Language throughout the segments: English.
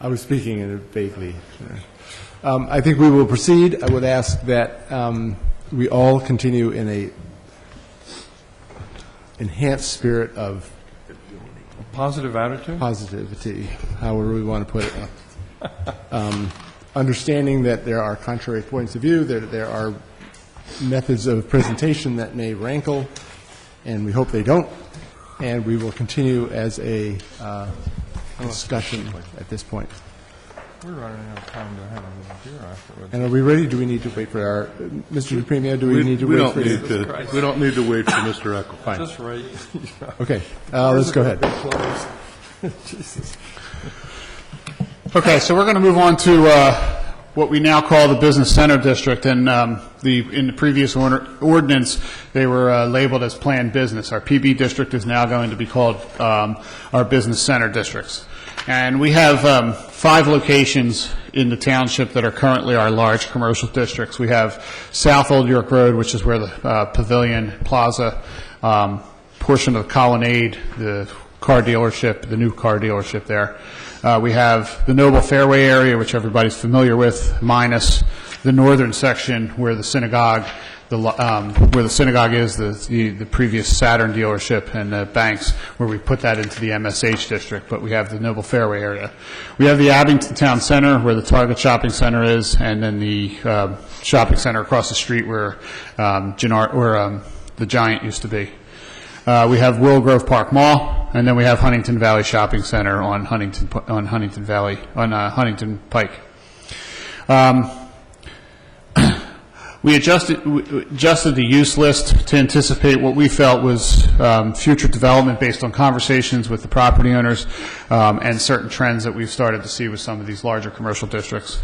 I was speaking in a vaguely. I think we will proceed. I would ask that we all continue in a enhanced spirit of Positive attitude? positivity, however we want to put it. Understanding that there are contrary points of view, there are methods of presentation that may rankle, and we hope they don't. And we will continue as a discussion at this point. We're running out of time to have a beer afterwards. And are we ready? Do we need to wait for our, Mr. DePremio, do we need to wait for you? We don't need to wait for Mr. Eckel. Fine. Just right. Okay, let's go ahead. Jesus. Okay, so we're going to move on to what we now call the Business Center District. And in the previous ordinance, they were labeled as planned business. Our PB district is now going to be called our Business Center Districts. And we have 5 locations in the township that are currently our large commercial districts. We have South Old York Road, which is where the Pavilion Plaza, portion of the Colonnade, the car dealership, the new car dealership there. We have the Noble Fairway area, which everybody's familiar with, minus the northern section where the synagogue, is, the previous Saturn dealership, and the banks, where we put that into the MSH district. But we have the Noble Fairway area. We have the Abington Town Center, where the Target Shopping Center is, and then the shopping center across the street where the Giant used to be. We have Willow Grove Park Mall, and then we have Huntington Valley Shopping Center on Huntington Pike. We adjusted the use list to anticipate what we felt was future development based on conversations with the property owners and certain trends that we've started to see with some of these larger commercial districts.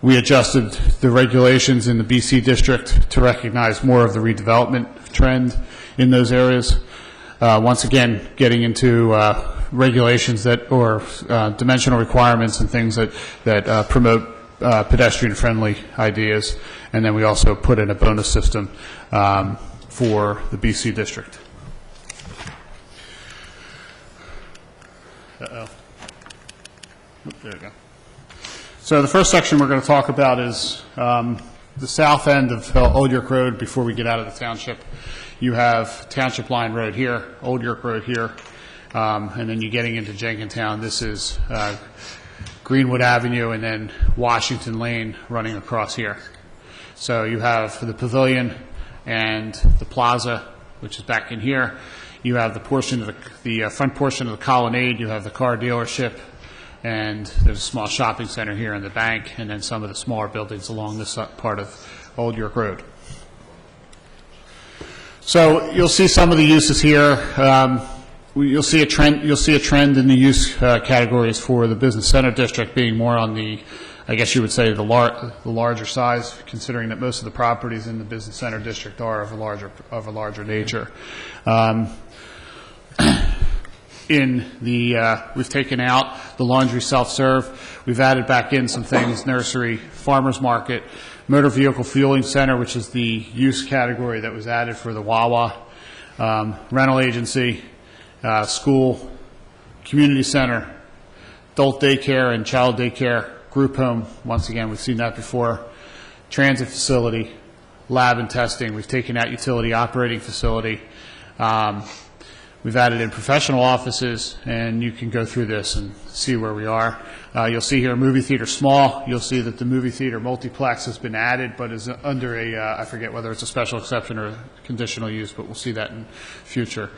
We adjusted the regulations in the BC district to recognize more of the redevelopment trend in those areas. Once again, getting into regulations or dimensional requirements and things that promote pedestrian-friendly ideas. And then we also put in a bonus system for the BC district. Uh-oh. There you go. So the first section we're going to talk about is the south end of Old York Road before we get out of the township. You have Township Line Road here, Old York Road here, and then you're getting into Jenkintown. This is Greenwood Avenue and then Washington Lane running across here. So you have the Pavilion and the Plaza, which is back in here. You have the portion of the front portion of the Colonnade. You have the car dealership, and there's a small shopping center here in the bank, and then some of the smaller buildings along this part of Old York Road. So you'll see some of the uses here. You'll see a trend in the use categories for the business center district being more on the, I guess you would say, the larger size, considering that most of the properties in the business center district are of a larger nature. We've taken out the laundry self-serve. We've added back in some things: nursery, farmers market, motor vehicle fueling center, which is the use category that was added for the Wawa, rental agency, school, community center, adult daycare and child daycare, group home. Once again, we've seen that before. Transit facility, lab and testing. We've taken out utility operating facility. We've added in professional offices, and you can go through this and see where we are. You'll see here movie theater small. You'll see that the movie theater multiplex has been added, but is under I forget whether it's a special exception or a conditional use, but we'll see that in future.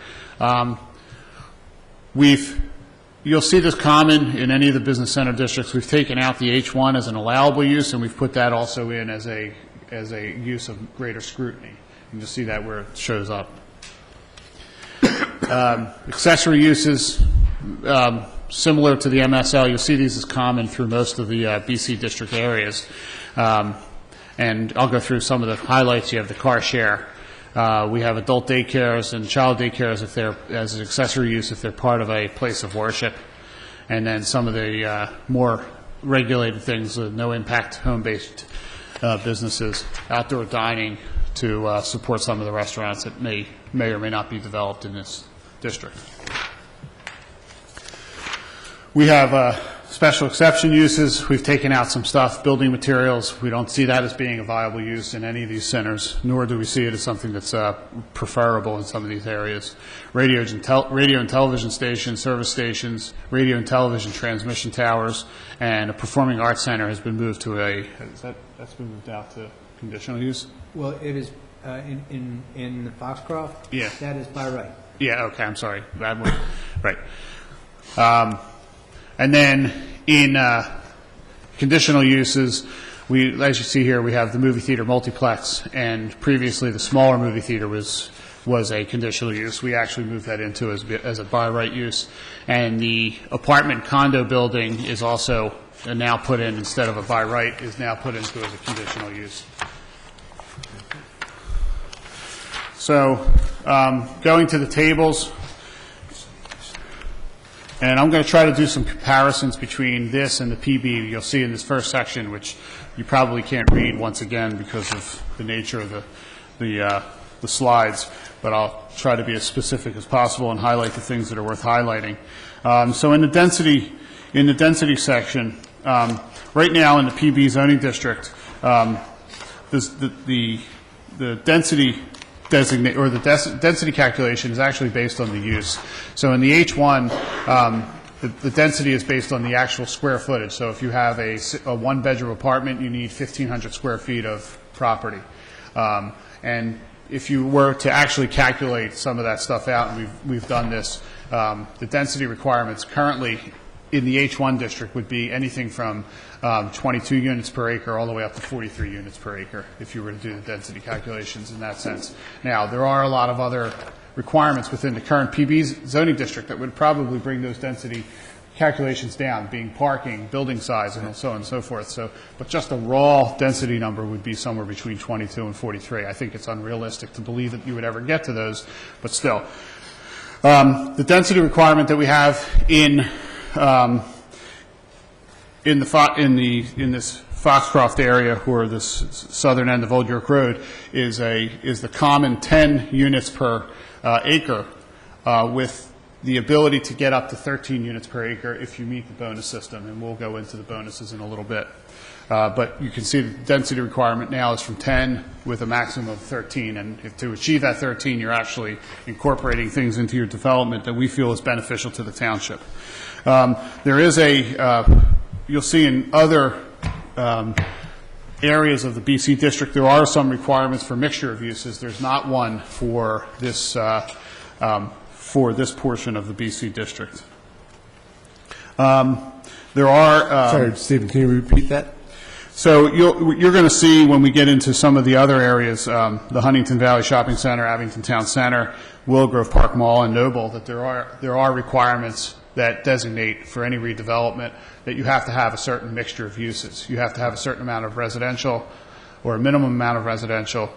You'll see this common in any of the business center districts. We've taken out the H1 as an allowable use, and we've put that also in as a use of greater scrutiny. And you'll see that where it shows up. Accessory uses, similar to the MSL, you'll see these as common through most of the BC district areas. And I'll go through some of the highlights. You have the car share. We have adult daycares and child daycares if they're as an accessory use if they're part of a place of worship. And then some of the more regulated things, no impact home-based businesses, outdoor dining to support some of the restaurants that may or may not be developed in this district. We have Special exception uses, we've taken out some stuff, building materials. We don't see that as being a viable use in any of these centers, nor do we see it as something that's preferable in some of these areas. Radio and television stations, service stations, radio and television transmission towers, and a performing arts center has been moved to that's been moved out to conditional use? Well, it is in Foxcroft. Yeah. That is by right. Yeah, okay, I'm sorry. Bad one. Right. And then in conditional uses, as you see here, we have the movie theater multiplex, and previously the smaller movie theater was a conditional use. We actually moved that into as a by right use. And the apartment condo building is also now put in, instead of a by right, is now put into as a conditional use. So going to the tables, and I'm going to try to do some comparisons between this and the PB you'll see in this first section, which you probably can't read once again because of the nature of the slides, but I'll try to be as specific as possible and highlight the things that are worth highlighting. So in the density section, right now in the PB zoning district, the density designate, or the density calculation is actually based on the use. So in the H1, the density is based on the actual square footage. So if you have a one-bedroom apartment, you need 1,500 square feet of property. And if you were to actually calculate some of that stuff out, and we've done this, the density requirements currently in the H1 district would be anything from 22 units per acre all the way up to 43 units per acre if you were to do the density calculations in that sense. Now, there are a lot of other requirements within the current PB zoning district that would probably bring those density calculations down, being parking, building size, and so on and so forth. So, but just a raw density number would be somewhere between 22 and 43. I think it's unrealistic to believe that you would ever get to those, but still. The density requirement that we have in this Foxcroft area, or this southern end of Old York Road, is the common 10 units per acre, with the ability to get up to 13 units per acre if you meet the bonus system, and we'll go into the bonuses in a little bit. But you can see the density requirement now is from 10 with a maximum of 13, and if to achieve that 13, you're actually incorporating things into your development that we feel is beneficial to the township. There is you'll see in other areas of the BC district, there are some requirements for mixture of uses. There's not one for this portion of the BC district. There are... Sorry, Stephen, can you repeat that? So you're going to see when we get into some of the other areas, the Huntington Valley Shopping Center, Abington Town Center, Willow Grove Park Mall, and Noble, that there are requirements that designate for any redevelopment that you have to have a certain mixture of uses. You have to have a certain amount of residential, or a minimum amount of residential,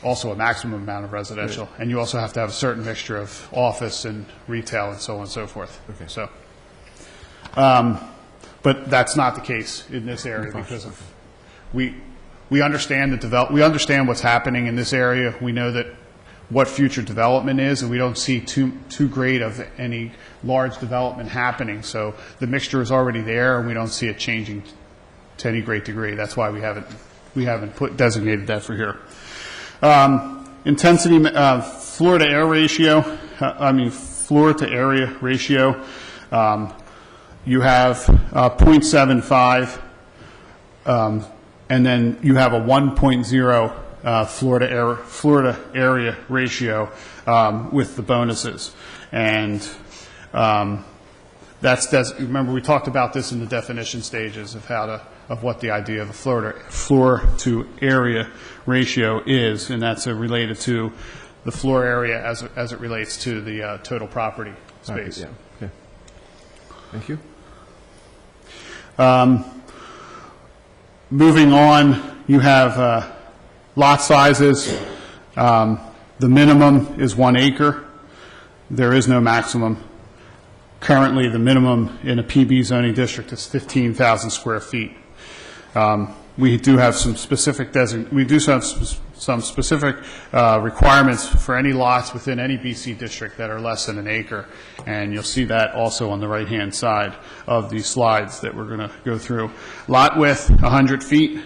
also a maximum amount of residential, and you also have to have a certain mixture of office and retail and so on and so forth. Okay. So, but that's not the case in this area because of we understand we understand what's happening in this area. We know that what future development is, and we don't see too great of any large development happening. So the mixture is already there, and we don't see it changing to any great degree. That's why we haven't designated that for here. Intensity, floor to area ratio. You have 0.75, and then you have a 1.0 floor to area ratio with the bonuses, and remember we talked about this in the definition stages of what the idea of a floor to area ratio is, and that's related to the floor area as it relates to the total property space. Yeah. Okay. Thank you. Moving on, you have lot sizes. The minimum is 1 acre. There is no maximum. Currently, the minimum in a PB zoning district is 15,000 square feet. We do have some specific some specific requirements for any lots within any BC district that are less than an acre, and you'll see that also on the right-hand side of these slides that we're going to go through. Lot width, 100 feet.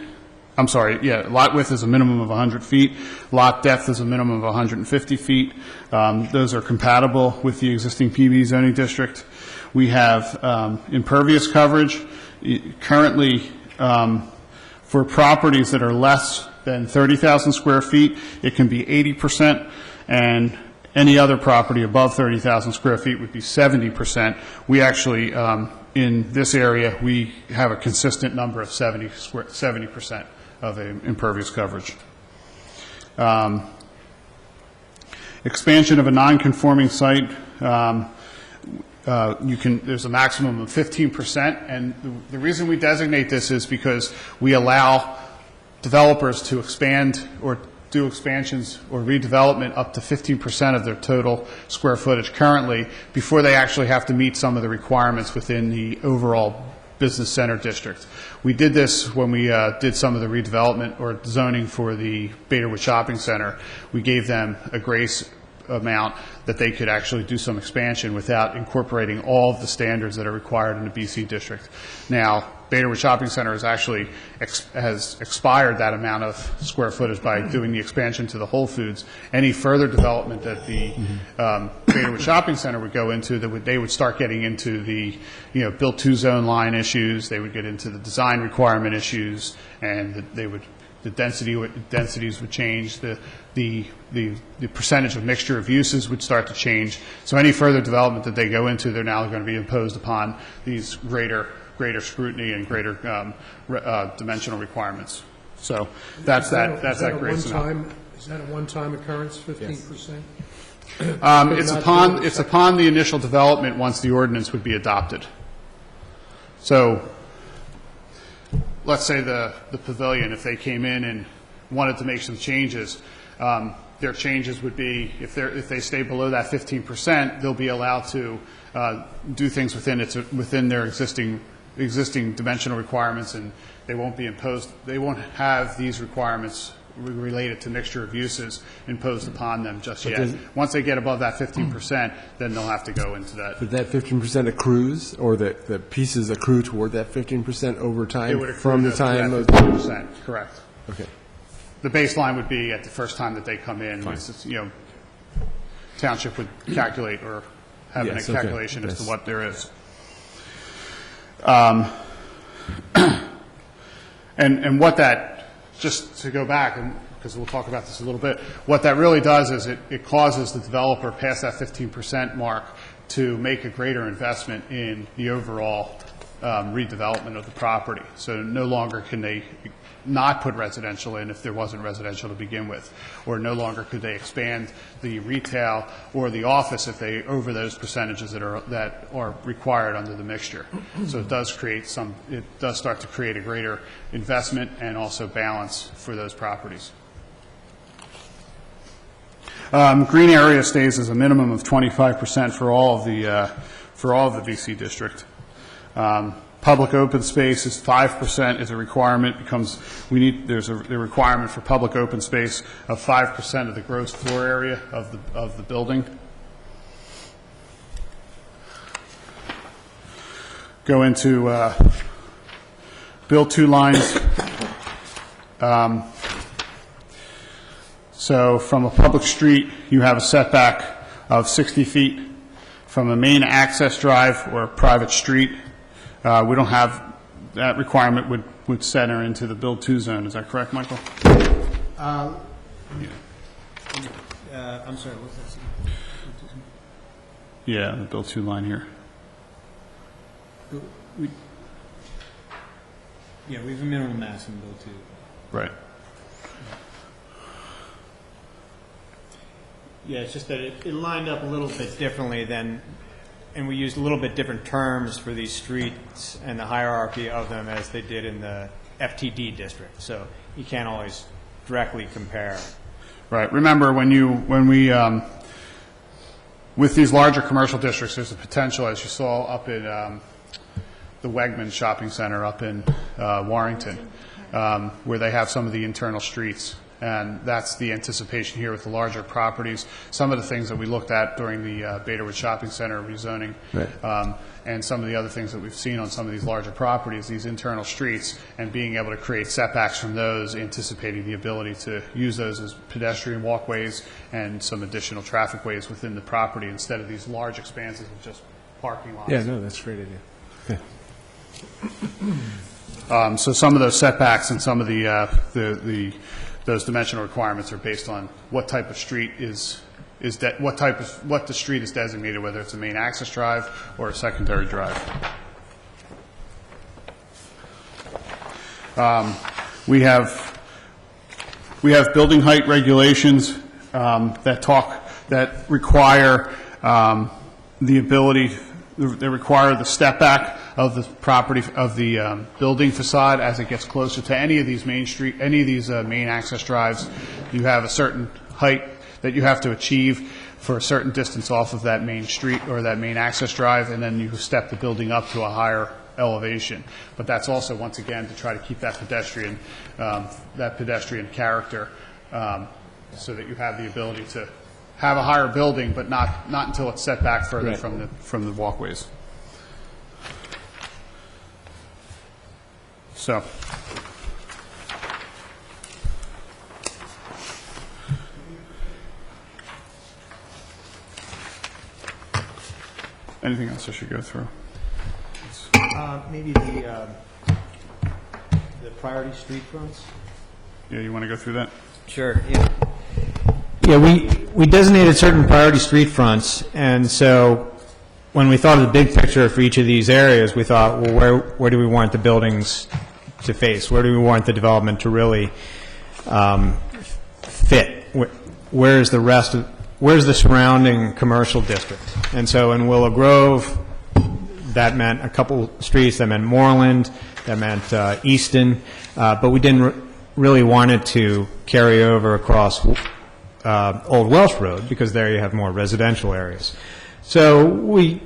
I'm sorry, yeah, lot width is a minimum of 100 feet. Lot depth is a minimum of 150 feet. Those are compatible with the existing PB zoning district. We have impervious coverage. Currently, for properties that are less than 30,000 square feet, it can be 80%, and any other property above 30,000 square feet would be 70%. We actually, in this area, we have a consistent number of 70% of impervious coverage. Expansion of a non-conforming site, there's a maximum of 15%, and the reason we designate this is because we allow developers to expand or do expansions or redevelopment up to 15% of their total square footage currently before they actually have to meet some of the requirements within the overall business center district. We did this when we did some of the redevelopment or zoning for the Baderwood Shopping Center. We gave them a grace amount that they could actually do some expansion without incorporating all of the standards that are required in the BC district. Now, Baderwood Shopping Center has actually has expired that amount of square footage by doing the expansion to the Whole Foods. Any further development that the Baderwood Shopping Center would go into, they would start getting into the built to zone line issues. They would get into the design requirement issues, and the densities would change. The percentage of mixture of uses would start to change. So any further development that they go into, they're now going to be imposed upon these greater scrutiny and greater dimensional requirements. So that's that grace amount. Is that a one-time occurrence, 15%? It's upon the initial development once the ordinance would be adopted. So let's say the pavilion, if they came in and wanted to make some changes, their changes would be, if they stay below that 15%, they'll be allowed to do things within their existing dimensional requirements, and they won't be imposed. They won't have these requirements related to mixture of uses imposed upon them just yet. Once they get above that 15%, then they'll have to go into that. But that 15% accrues, or the pieces accrue toward that 15% over time? It would accrue from the to time that of 15%, correct. Okay. The baseline would be at the first time that they come in. Township would calculate or have Yes, a okay. calculation as to Yes. what there is. And what that, just to go back, because we'll talk about this a little bit, what that really does is it causes the developer past that 15% mark to make a greater investment in the overall redevelopment of the property. So no longer can they not put residential in if there wasn't residential to begin with, or no longer could they expand the retail or the office if they over those percentages that are required under the mixture. So it does start to create a greater investment and also balance for those properties. Green area stays as a minimum of 25% for all of the BC district. Public open space is 5% is a requirement. There's a requirement for public open space of 5% of the gross floor area of the building. Go into build two lines. So from a public street, you have a setback of 60 feet. From a main access drive or a private street, we don't have that requirement would center into the build-to zone. Is that correct, Michael? I'm sorry, what's that? Yeah, the build-to line here. We have a minimum mass in build two. Right. Yeah, it's just that it lined up a little bit differently than, and we used a little bit different terms for these streets and the hierarchy of them as they did in the FTD district. So you can't always directly compare. Right. Remember, with these larger commercial districts, there's a potential, as you saw up in the Wegmans Shopping Center up in Warrington, where they have some of the internal streets. and that's the anticipation here with the larger properties. Some of the things that we looked at during the Baderwood Shopping Center rezoning, Right. and some of the other things that we've seen on some of these larger properties, these internal streets, and being able to create setbacks from those, anticipating the ability to use those as pedestrian walkways and some additional traffic ways within the property instead of these large expanses of just parking lots. Yeah, no, that's a great idea. Okay. So some of those setbacks and some of those dimensional requirements are based on what type of street what the street is designated, whether it's a main access drive or a secondary drive. We have building height regulations that require the ability. They require the step back of the property of the building facade as it gets closer to any of these main access drives. You have a certain height that you have to achieve for a certain distance off of that main street or that main access drive, and then you step the building up to a higher elevation. But that's also, once again, to try to keep that pedestrian character, so that you have the ability to have a higher building, but not until it's set back further Right. from the walkways. So. Anything else I should go through? Maybe the priority street fronts? Yeah, you want to go through that? Sure, yeah. Yeah, we designated certain priority street fronts, and so when we thought of the big picture for each of these areas, we thought, well, where do we want the buildings to face? Where do we want the development to really fit? Where's the surrounding commercial district? And so in Willow Grove, that meant a couple streets, that meant Moreland, that meant Easton, but we didn't really want it to carry over across Old Welsh Road, because there you have more residential areas. So we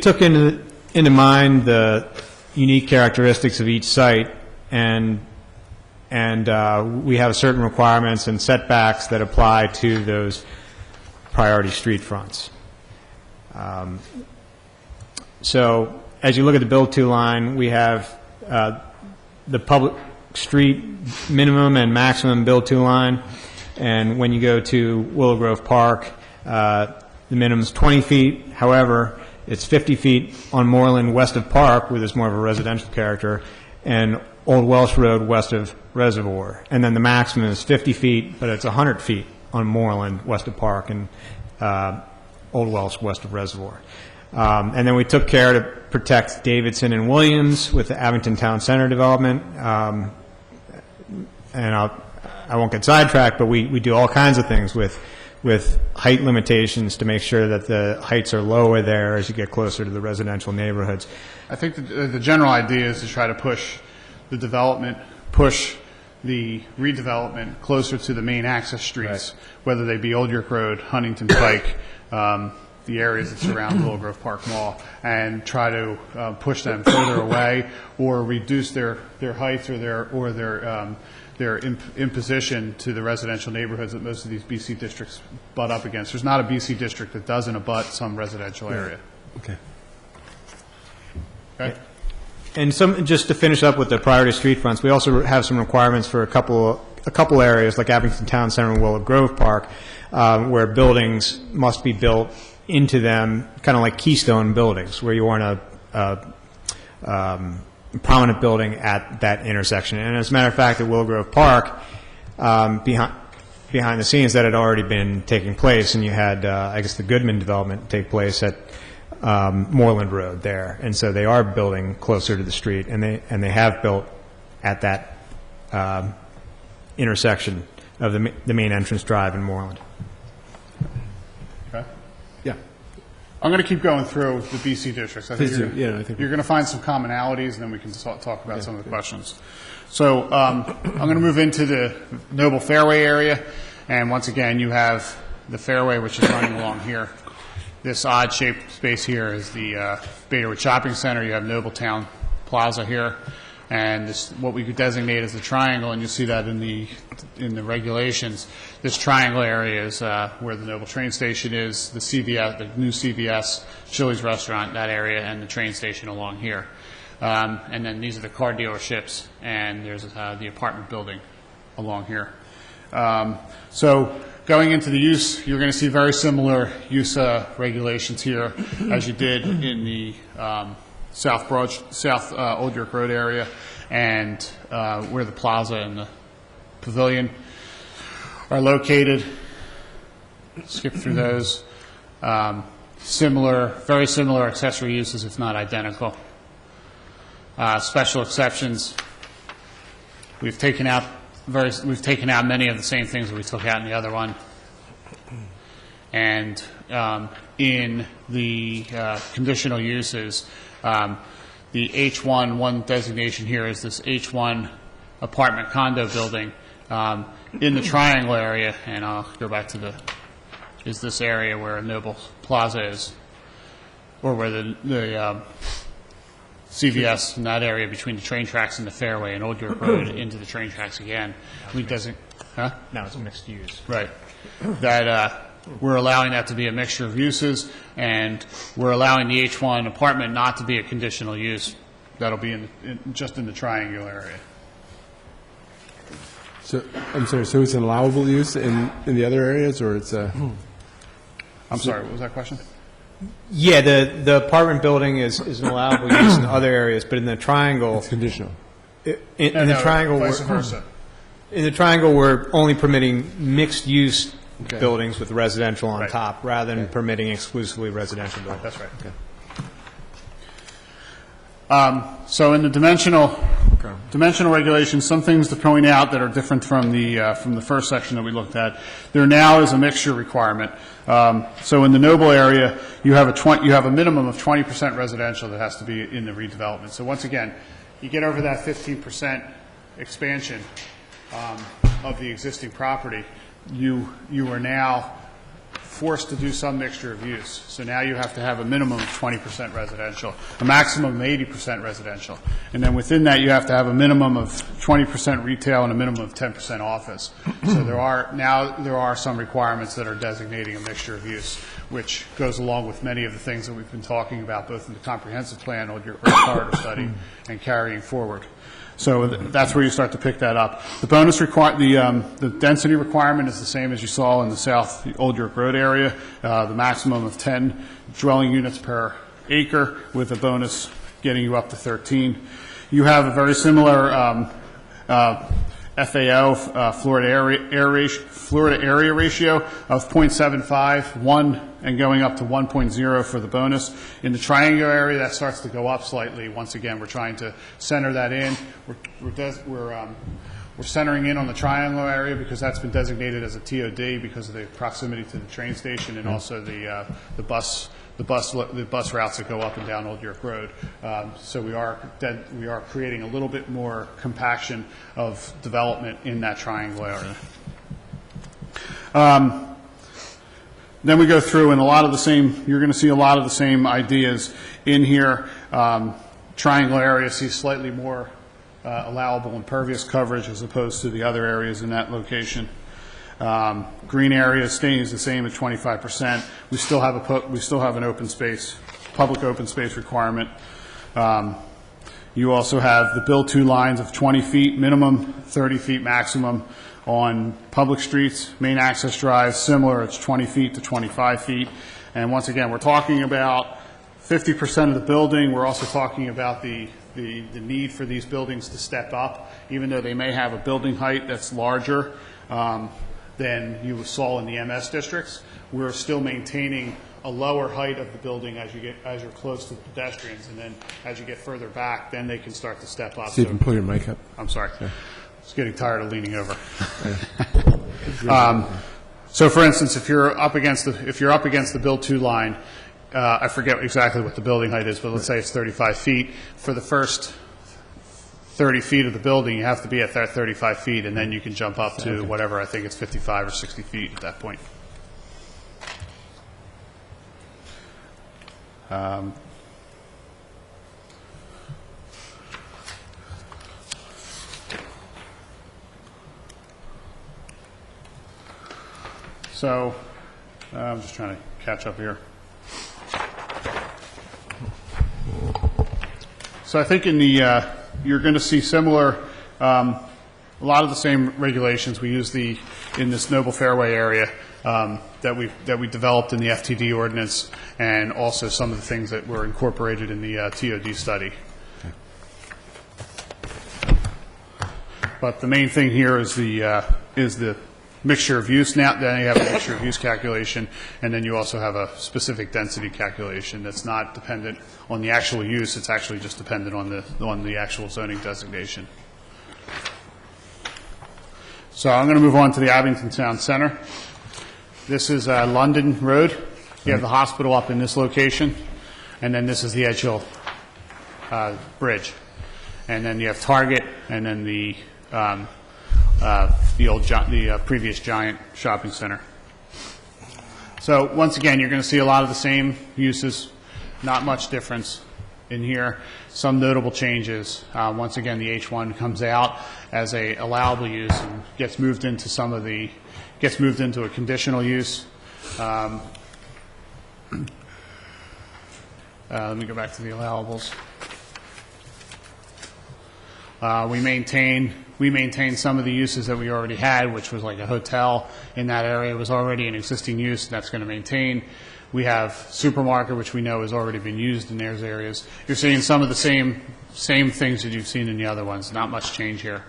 took into mind the unique characteristics of each site, and we have certain requirements and setbacks that apply to those priority street fronts. So as you look at the build-to line, we have the public street minimum and maximum build-to line, and when you go to Willow Grove Park, the minimum is 20 feet. However, it's 50 feet on Moreland west of Park, where there's more of a residential character, and Old Welsh Road west of Reservoir. And then the maximum is 50 feet, but it's 100 feet on Moreland west of Park and Old Welsh west of Reservoir. And then we took care to protect Davidson and Williams with the Abington Town Center development. And I won't get sidetracked, but we do all kinds of things with height limitations to make sure that the heights are lower there as you get closer to the residential neighborhoods. I think the general idea is to try to push the development, push the redevelopment closer to the main access streets, whether they be Old York Road, Huntington Pike, the areas that surround Willow Grove Park Mall, and try to push them further away or reduce their heights or their imposition to the residential neighborhoods that most of these BC districts butt up against. There's not a BC district that doesn't abut some residential area. Okay. Okay? And just to finish up with the priority street fronts, we also have some requirements for a couple areas like Abington Town Center and Willow Grove Park, where buildings must be built into them, kind of like keystone buildings, where you want a prominent building at that intersection. And as a matter of fact, at Willow Grove Park, behind the scenes, that had already been taking place, and you had, I guess, the Goodman development take place at Moreland Road there, and so they are building closer to the street, and they have built at that intersection of the main entrance drive in Moreland. Okay. Yeah. I'm going to keep going through the BC districts. I think Please do. Yeah, I think you're going to find some commonalities, and then we can talk about some of the questions. So I'm going to move into the Noble Fairway area, and once again, you have the fairway, which is running along here. This odd-shaped space here is the Baderwood Shopping Center. You have Nobletown Plaza here. And this, what we could designate as a triangle, and you see that in the regulations, this triangle area is where the Noble train station is, the CVS, the new CVS, Chili's restaurant, that area, and the train station along here. And then these are the car dealerships, and there's the apartment building along here. So going into the use, you're going to see very similar use regulations here as you did in the South Old York Road area, and where the plaza and the pavilion are located. Skip through those. Very similar accessory uses, if not identical. Special exceptions. We've taken out many of the same things that we took out in the other one. And in the conditional uses, the H1, one designation here is this H1 apartment condo building in the triangle area, and I'll go back to is this area where Noble Plaza is, or where the CVS in that area between the train tracks and the fairway and Old York Road into the train tracks again. Now it's mixed use. Right. That we're allowing that to be a mixture of uses, and we're allowing the H1 apartment not to be a conditional use. That'll be just in the triangle area. So, I'm sorry, so it's an allowable use in the other areas, or it's a... I'm sorry, what was that question? Yeah, the apartment building is an allowable use in other areas, but in the triangle, It's conditional. in the triangle, Vice versa. in the triangle, we're only permitting mixed-use Okay. buildings with residential on Right. top, rather than permitting exclusively residential buildings. That's right. So in the dimensional regulations, some things to point out that are different from the first section that we looked at. There now is a mixture requirement. So in the Noble area, you have a minimum of 20% residential that has to be in the redevelopment. So once again, you get over that 15% expansion of the existing property, you are now forced to do some mixture of use. So now you have to have a minimum of 20% residential, a maximum of 80% residential. And then within that, you have to have a minimum of 20% retail and a minimum of 10% office. So there are some requirements that are designating a mixture of use, which goes along with many of the things that we've been talking about, both in the comprehensive plan, Old York Road corridor study, and carrying forward. So that's where you start to pick that up. The the density requirement is the same as you saw in the South Old York Road area, the maximum of 10 dwelling units per acre, with a bonus getting you up to 13. You have a very similar FAO, Florida area ratio of 0.75, 1, and going up to 1.0 for the bonus. In the triangle area, that starts to go up slightly. Once again, we're trying to center that in. We're centering in on the triangle area because that's been designated as a TOD because of the proximity to the train station and also the bus routes that go up and down Old York Road. So we are creating a little bit more compaction of development in that triangle area. Then we go through, and you're going to see a lot of the same ideas in here. Triangle area sees slightly more allowable impervious coverage as opposed to the other areas in that location. Green area stays the same at 25%. We still have an open space, public open space requirement. You also have the build to lines of 20 feet minimum, 30 feet maximum on public streets. Main access drives, similar, it's 20 feet to 25 feet. And once again, we're talking about 50% of the building. We're also talking about the need for these buildings to step up, even though they may have a building height that's larger than you saw in the MS districts. We're still maintaining a lower height of the building as you're close to the pedestrians, and then as you get further back, then they can start to step up. See if you can pull your mic up. I'm sorry. I was getting tired of leaning over. So, for instance, if you're up against the build to line, I forget exactly what the building height is, but let's say it's 35 feet. For the first 30 feet of the building, you have to be at that 35 feet, and then you can jump up to whatever, I think it's 55 or 60 feet at that point. So I'm just trying to catch up here. So I think in the you're going to see similar, a lot of the same regulations we use in this Noble Fairway area that we developed in the FTD ordinance, and also some of the things that were incorporated in the TOD study. But the main thing here is the mixture of use. Now, then you have a mixture of use calculation, and then you also have a specific density calculation that's not dependent on the actual use. It's actually just dependent on the actual zoning designation. So I'm going to move on to the Abington Town Center. This is London Road. You have the hospital up in this location, and then this is the Edge Hill Bridge, and then you have Target, and then the previous Giant shopping center. So once again, you're going to see a lot of the same uses, not much difference in here. Some notable changes. Once again, the H1 comes out as a allowable use and gets moved into a conditional use. Let me go back to the allowables. We maintain some of the uses that we already had, which was like a hotel in that area was already an existing use, and that's going to maintain. We have supermarket, which we know has already been used in those areas. You're seeing some of the same things that you've seen in the other ones. Not much change here.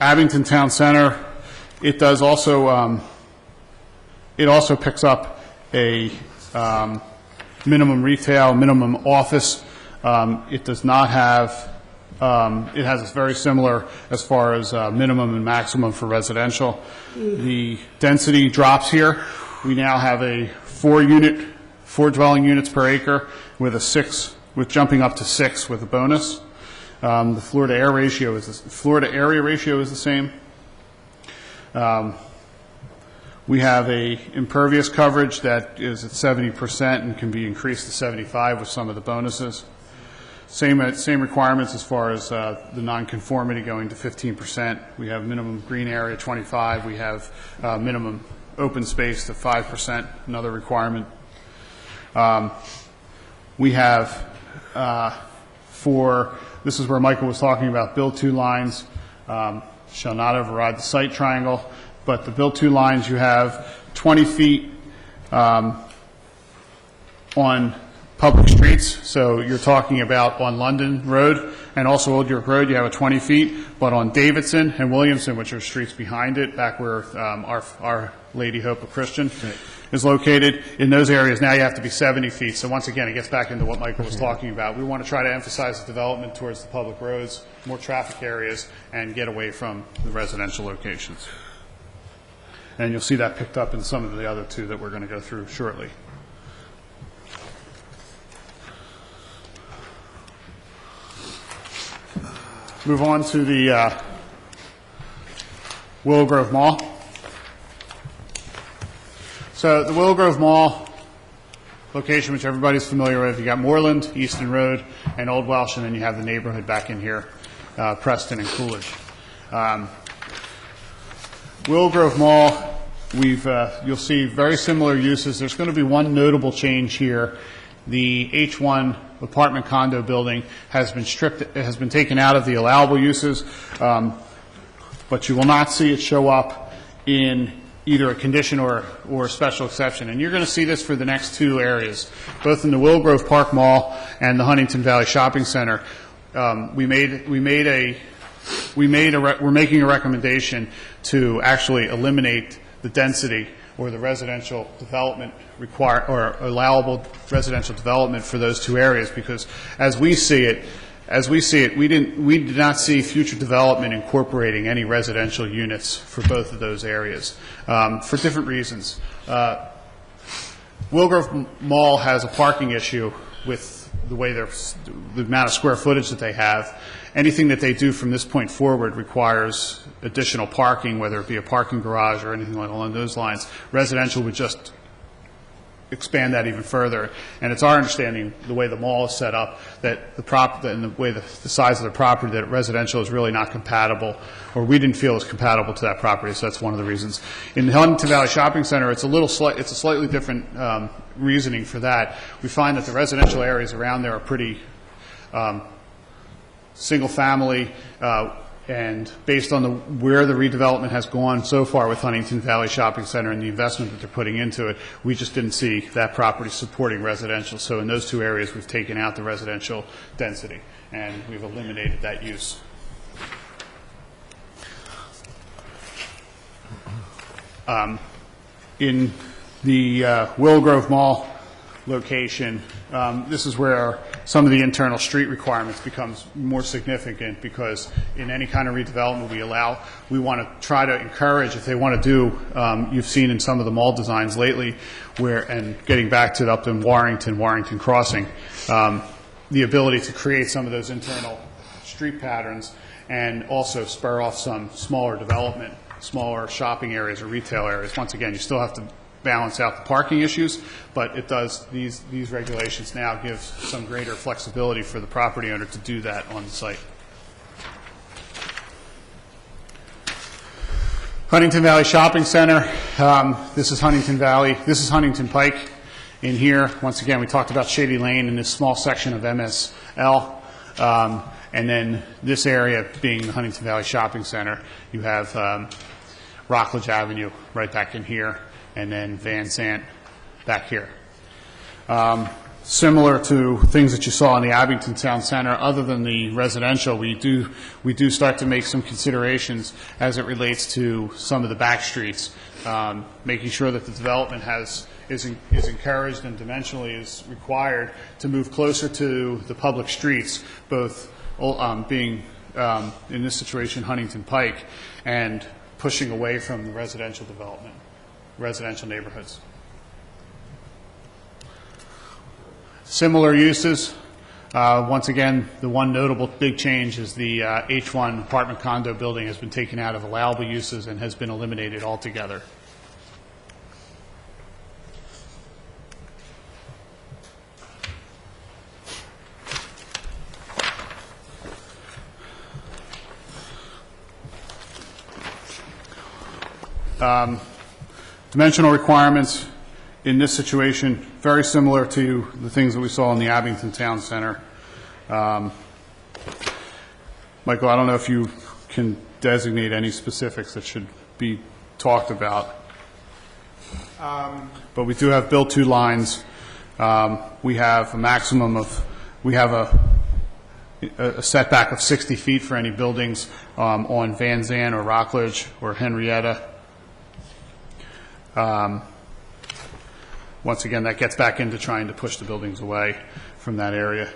Abington Town Center, it does also it also picks up a minimum retail, minimum office. It does not have, it has a very similar as far as minimum and maximum for residential. The density drops here. We now have a 4 dwelling units per acre with with jumping up to 6 with a bonus. The floor to area ratio is the same. We have a impervious coverage that is at 70% and can be increased to 75% with some of the bonuses. Same requirements as far as the nonconformity going to 15%. We have minimum green area 25%. We have minimum open space to 5%. Another requirement. We have this is where Michael was talking about build 2 lines shall not override the site triangle. But the build 2 lines, you have 20 feet on public streets. So you're talking about on London Road and also Old York Road, you have a 20 feet. But on Davidson and Williamson, which are streets behind it, back where our Lady Hope of Christian is located, in those areas now you have to be 70 feet. So once again, it gets back into what Michael was talking about. We want to try to emphasize the development towards the public roads, more traffic areas, and get away from the residential locations. And you'll see that picked up in some of the other 2 that we're going to go through shortly. Move on to the Willow Grove Mall. So the Willow Grove Mall location, which everybody's familiar with, you got Moreland, Easton Road, and Old Welsh, and then you have the neighborhood back in here, Preston and Coolidge. Willow Grove Mall, you'll see very similar uses. There's going to be one notable change here. The H1 apartment condo building has been taken out of the allowable uses, but you will not see it show up in either a condition or a special exception. And you're going to see this for the next 2 areas, both in the Willow Grove Park Mall and the Huntington Valley Shopping Center. We're making a recommendation to actually eliminate the density or the residential development or allowable residential development for those 2 areas, because as we see it, we did not see future development incorporating any residential units for both of those areas for different reasons. Willow Grove Mall has a parking issue with the way the amount of square footage that they have. Anything that they do from this point forward requires additional parking, whether it be a parking garage or anything along those lines. Residential would just expand that even further. And it's our understanding, the way the mall is set up, that and the way the size of the property, that residential is really not compatible, or we didn't feel is compatible to that property, so that's one of the reasons. In the Huntington Valley Shopping Center, it's a slightly different reasoning for that. We find that the residential areas around there are pretty single-family, and based on where the redevelopment has gone so far with Huntington Valley Shopping Center and the investment that they're putting into it, we just didn't see that property supporting residential. So in those two areas, we've taken out the residential density, and we've eliminated that use. In the Willow Grove Mall location, this is where some of the internal street requirements becomes more significant, because in any kind of redevelopment we want to try to encourage, if they want to do, you've seen in some of the mall designs lately, and getting back to it up in Warrington Crossing, the ability to create some of those internal street patterns and also spur off some smaller development, smaller shopping areas or retail areas. Once again, you still have to balance out the parking issues, but it does, these regulations now give some greater flexibility for the property owner to do that on the site. Huntington Valley Shopping Center, this is Huntington Valley, this is Huntington Pike in here. Once again, we talked about Shady Lane in this small section of MSL, and then this area being the Huntington Valley Shopping Center. You have Rockledge Avenue right back in here, and then Van Sant back here. Similar to things that you saw in the Abington Town Center, other than the residential, we do start to make some considerations as it relates to some of the back streets, making sure that the development is encouraged and dimensionally is required to move closer to the public streets, both being, in this situation, Huntington Pike, and pushing away from the residential development, residential neighborhoods. Similar uses. Once again, the one notable big change is the H1 apartment condo building has been taken out of allowable uses and has been eliminated altogether. Dimensional requirements in this situation, very similar to the things that we saw in the Abington Town Center. Michael, I don't know if you can designate any specifics that should be talked about. But we do have built-to lines. We have a maximum of, we have a setback of 60 feet for any buildings on Van Zandt or Rockledge or Henrietta. Once again, that gets back into trying to push the buildings away from that area.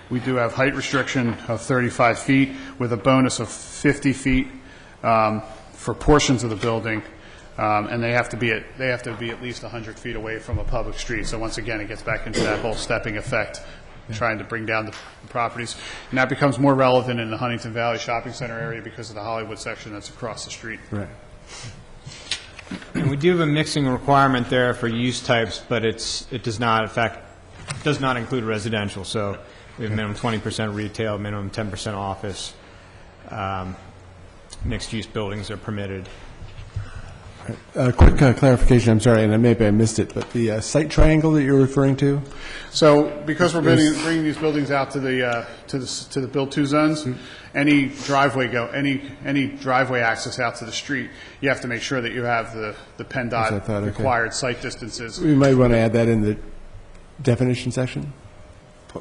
We do have height restriction of 35 feet with a bonus of 50 feet for portions of the building, and they have to be at least 100 feet away from a public street. So once again, it gets back into that whole stepping effect, trying to bring down the properties. And that becomes more relevant in the Huntington Valley Shopping Center area because of the Hollywood section that's across the street. Right. And we do have a mixing requirement there for use types, but it does not, in fact, does not include residential. So we have minimum 20% retail, minimum 10% office. Mixed-use buildings are permitted. Quick clarification, I'm sorry, and maybe I missed it, but the site triangle that you're referring to? So because we're bringing these buildings out to the build-to zones, any driveway access out to the street, you have to make sure that you have the PennDOT required site distances. We might want to add that in the definition section?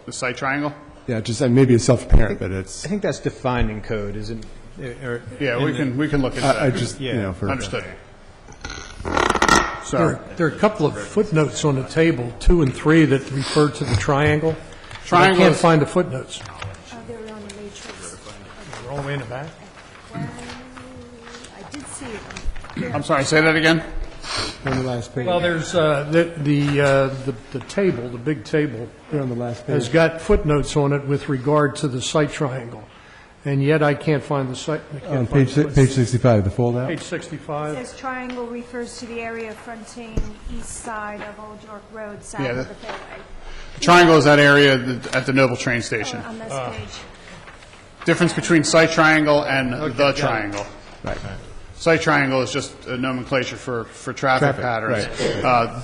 The site triangle? Yeah, just maybe it's self-apparent, but it's... I think that's defined in code, isn't it? Yeah, we can look at that. I just, you know, for... Understood. Sorry. There are a couple of footnotes on the table, 2 and 3, that refer to the triangle. Triangle I can't is- find the footnotes. They were on the matrix. They're all the way in the back. I did see it. I'm sorry, say that again? On the last page. Well, there's the table, the big table, They're on the last page. has got footnotes on it with regard to the site triangle. and yet I can't find the site. I can't On find page the foot- page 65, the fold out? Page It 65. says triangle refers to the area fronting east side of Old York Road, south Yeah, of the fairway. Triangle is that area at the Noble train station. On this page. Difference between site triangle and the triangle. Right. Site triangle is just a nomenclature for traffic Traffic, patterns.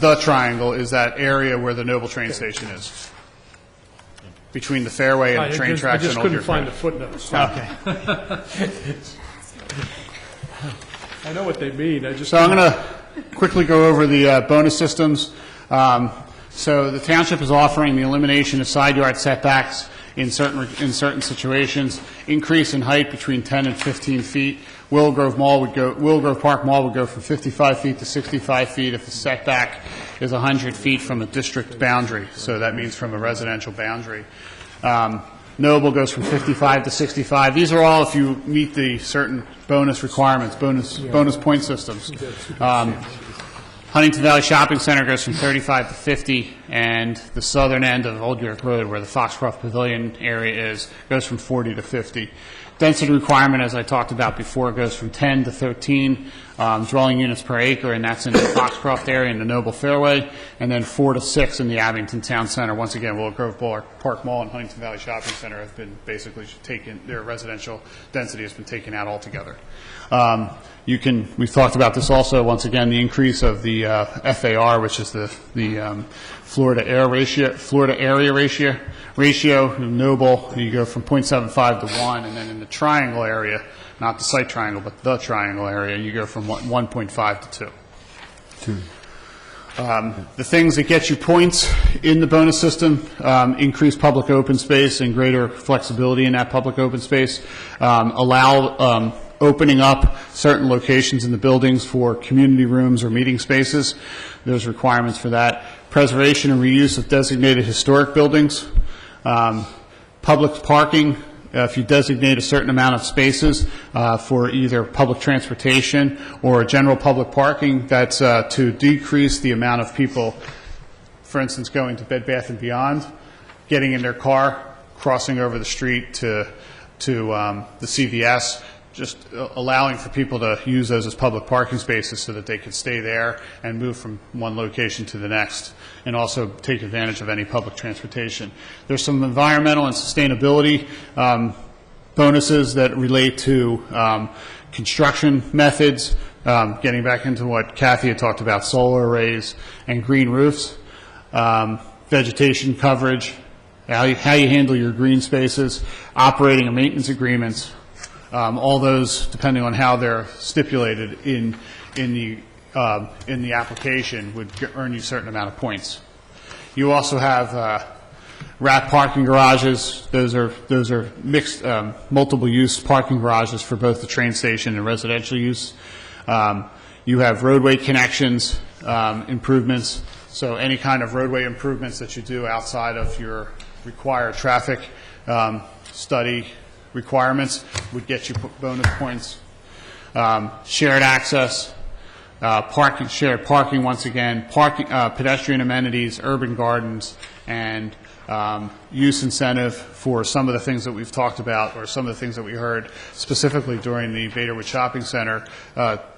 The triangle is that area where the Noble train station is, between the fairway and the train I tracks just and Old couldn't York find the Road. footnotes. Okay. I know what they mean, I just... So I'm going to quickly go over the bonus systems. So the township is offering the elimination of side yard setbacks in certain situations, increase in height between 10 and 15 feet. Willow Grove Park Mall would go from 55 feet to 65 feet if the setback is 100 feet from a district boundary. So that means from a residential boundary. Noble goes from 55 to 65. These are all if you meet the certain bonus requirements, bonus point systems. Huntington Valley Shopping Center goes from 35 to 50, and the southern end of Old York Road, where the Foxcroft Pavilion area is, goes from 40 to 50. Density requirement, as I talked about before, goes from 10 to 13 dwelling units per acre, and that's in the Foxcroft area in the Noble Fairway, and then 4 to 6 in the Abington Town Center. Once again, Willow Grove Park Mall and Huntington Valley Shopping Center have been basically taken, their residential density has been taken out altogether. We've talked about this also, once again, the increase of the FAR, which is the Florida area ratio. Noble, you go from 0.75 to 1, and then in the triangle area, not the site triangle, but the triangle area, you go from 1.5 to 2. The things that get you points in the bonus system, increase public open space and greater flexibility in that public open space, allow opening up certain locations in the buildings for community rooms or meeting spaces. There's requirements for that. Preservation and reuse of designated historic buildings. Public parking, if you designate a certain amount of spaces for either public transportation or general public parking, that's to decrease the amount of people, for instance, going to Bed Bath & Beyond, getting in their car, crossing over the street to the CVS, just allowing for people to use those as public parking spaces so that they could stay there and move from one location to the next, and also take advantage of any public transportation. There's some environmental and sustainability bonuses that relate to construction methods, getting back into what Kathy had talked about, solar arrays and green roofs, vegetation coverage, how you handle your green spaces, operating and maintenance agreements. All those, depending on how they're stipulated in the application, would earn you a certain amount of points. You also have wrap parking garages. Those are mixed, multiple-use parking garages for both the train station and residential use. You have roadway connections, improvements. So any kind of roadway improvements that you do outside of your required traffic study requirements would get you bonus points. Shared access, shared parking, once again, pedestrian amenities, urban gardens, and use incentive for some of the things that we've talked about, or some of the things that we heard specifically during the Baderwood Shopping Center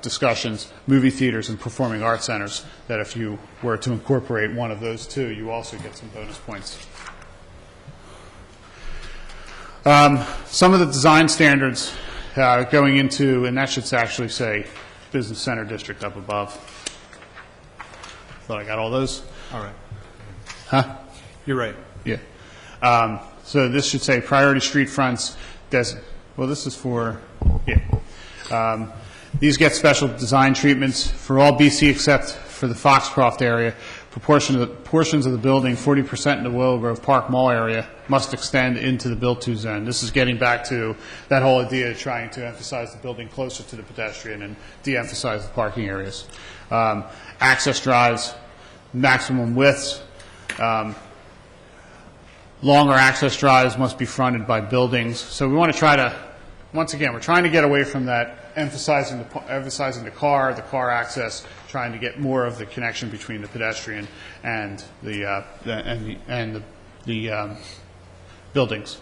discussions, movie theaters and performing arts centers, that if you were to incorporate one of those two, you also get some bonus points. Some of the design standards going into, and that should actually say Business Center District up above. Thought I got all those? All right. Huh? You're right. Yeah. So this should say priority street fronts. Well, this is for, yeah. These get special design treatments for all BC except for the Foxcroft area. Portions of the building, 40% in the Willow Grove Park Mall area, must extend into the build-to zone. This is getting back to that whole idea of trying to emphasize the building closer to the pedestrian and de-emphasize the parking areas. Access drives, maximum widths. Longer access drives must be fronted by buildings. So we want to try to, once again, we're trying to get away from that emphasizing the car access, trying to get more of the connection between the pedestrian and the buildings.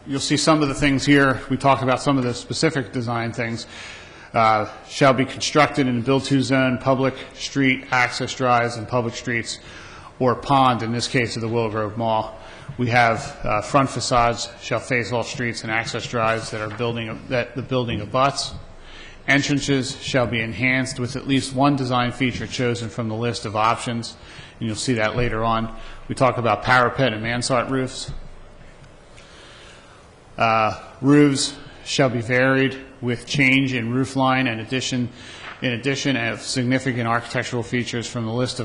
You'll see some of the things here. We talked about some of the specific design things. Shall be constructed in a build-to zone, public street access drives and public streets, or pond, in this case of the Willow Grove Mall. We have front facades shall face all streets and access drives that the building abuts. Entrances shall be enhanced with at least one design feature chosen from the list of options, and you'll see that later on. We talk about parapet and mansard roofs. Roofs shall be varied with change in roof line and in addition of significant architectural features from the list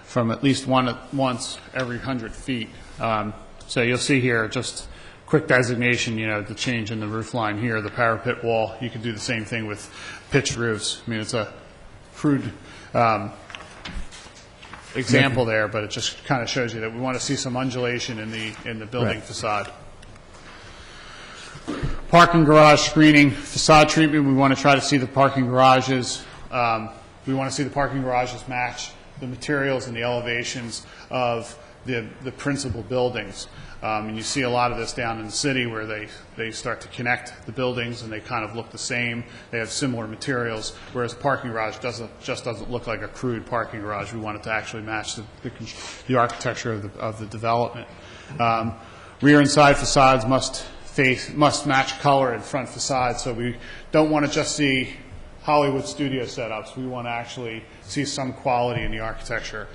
from at least once every 100 feet. So you'll see here just quick designation, the change in the roof line here, the parapet wall. You can do the same thing with pitched roofs. I mean, it's a crude example there, but it just kind of shows you that we want to see some undulation in the building facade. Parking garage screening, facade treatment. We want to try to see the parking garages. We want to see the parking garages match the materials and the elevations of the principal buildings. And you see a lot of this down in the city where they start to connect the buildings and they kind of look the same. They have similar materials, whereas a parking garage doesn't look like a crude parking garage. We want it to actually match the architecture of the development. Rear and side facades must match color in front facades, so we don't want to just see Hollywood studio setups. We want to actually see some quality in the architecture.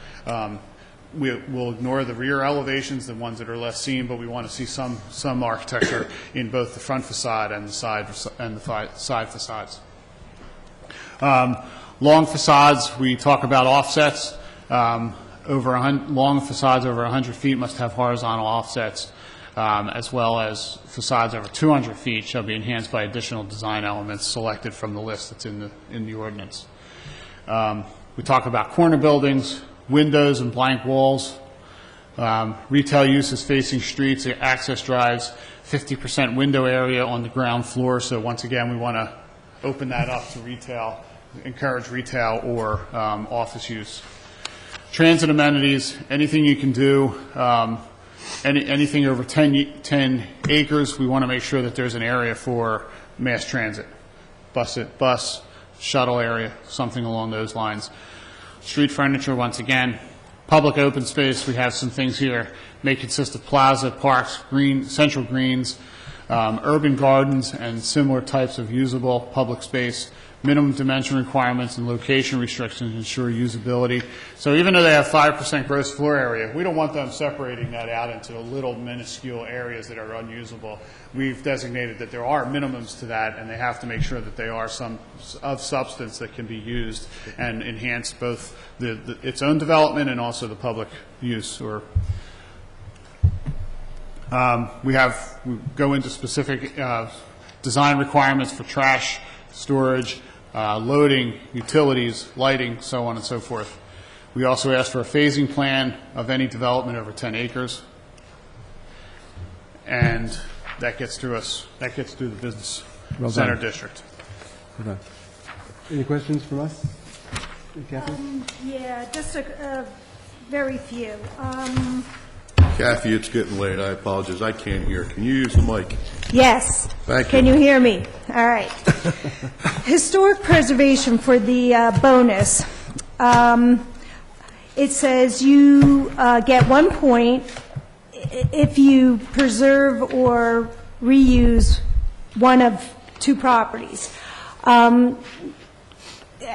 We'll ignore the rear elevations, the ones that are less seen, but we want to see some architecture in both the front facade and the side facades. Long facades, we talk about offsets. Long facades over 100 feet must have horizontal offsets, as well as facades over 200 feet shall be enhanced by additional design elements selected from the list that's in the ordinance. We talk about corner buildings, windows and blank walls, retail uses facing streets, access drives, 50% window area on the ground floor. So once again, we want to open that up to retail, encourage retail or office use. Transit amenities, anything you can do, anything over 10 acres, we want to make sure that there's an area for mass transit, bus, shuttle area, something along those lines. Street furniture, once again. Public open space, we have some things here. May consist of plaza, parks, central greens, urban gardens, and similar types of usable public space. Minimum dimension requirements and location restrictions ensure usability. So even though they have 5% gross floor area, we don't want them separating that out into little minuscule areas that are unusable. We've designated that there are minimums to that, and they have to make sure that they are some of substance that can be used and enhance both its own development and also the public use. Or we go into specific design requirements for trash storage, loading, utilities, lighting, so on and so forth. We also asked for a phasing plan of any development over 10 acres. And that gets through the business center district. Well done. Any questions from us? Kathy? Yeah, just a very few. Kathy, it's getting late. I apologize. I can't hear. Can you use the mic? Yes. Thank you. Can you hear me? All right. Historic preservation for the bonus. It says you get 1 point if you preserve or reuse one of 2 properties.